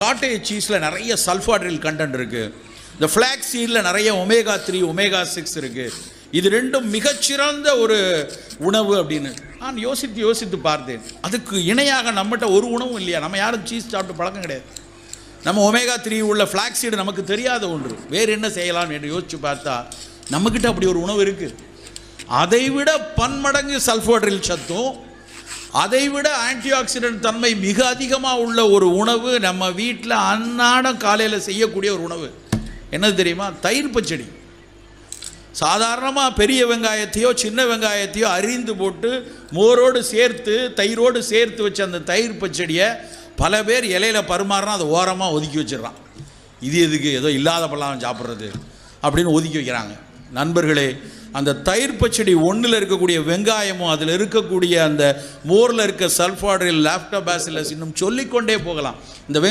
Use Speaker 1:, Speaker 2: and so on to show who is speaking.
Speaker 1: Cottage சீஸில் நிறைய சல்ஃபாட்ரில் content இருக்குது. இந்த ஃப்ளாக்ஸ் சீடில் நிறைய ஒமேகா 3 ஒமேகா 6 இருக்குது. இது ரெண்டும் மிகச்சிறந்த ஒரு உணவு அப்படின்னு நான் யோசித்து பார்த்தேன். அதுக்கு இணையாக நம்மகிட்ட ஒரு உணவும் இல்லையா? நம்ம யாரும் சீஸ் சாப்பிட்டு பழக்கம் கிடையாது. நம்ம ஒமேகா 3 உள்ள ஃப்ளாக்ஸ் சீடு நமக்கு தெரியாத ஒன்று. வேறு என்ன செய்யலாம் என்று யோசித்து பார்த்தா நம்மக்கிட்ட அப்படி ஒரு உணவு இருக்குது. அதைவிட பன்மடங்கு சல்ஃபாட்ரில் சத்தும் அதைவிட ஆன்டி ஆக்சிடென்ட் தன்மை மிக அதிகமாக உள்ள ஒரு உணவு நம்ம வீட்டில் அன்னாடம் காலையில் செய்யக்கூடிய ஒரு உணவு என்னது தெரியுமா? தயிர் பச்சடி. சாதாரணமாக பெரிய வெங்காயத்தையோ சின்ன வெங்காயத்தையோ அரிந்து போட்டு மோரோடு சேர்த்து தயிரோடு சேர்த்து வச்ச அந்த தயிர் பச்சடியை பல பேர் இலையில பரிமாறினா அதை ஓரமாக ஒதுக்கி வச்சிடறான். இது எதுக்கு, ஏதோ இல்லாத பழம் சாப்பிட்றது அப்படின்னு ஒதுக்கி வைக்கிறாங்க. நண்பர்களே, அந்த தயிர் பச்சடி ஒன்றில் இருக்கக்கூடிய வெங்காயமும் அதில் இருக்கக்கூடிய அந்த மோரில் இருக்க சல்ஃபாட்ரில் லாக்டோபாசிலஸ் இன்னும் சொல்லிக்கொண்டே போகலாம். இந்த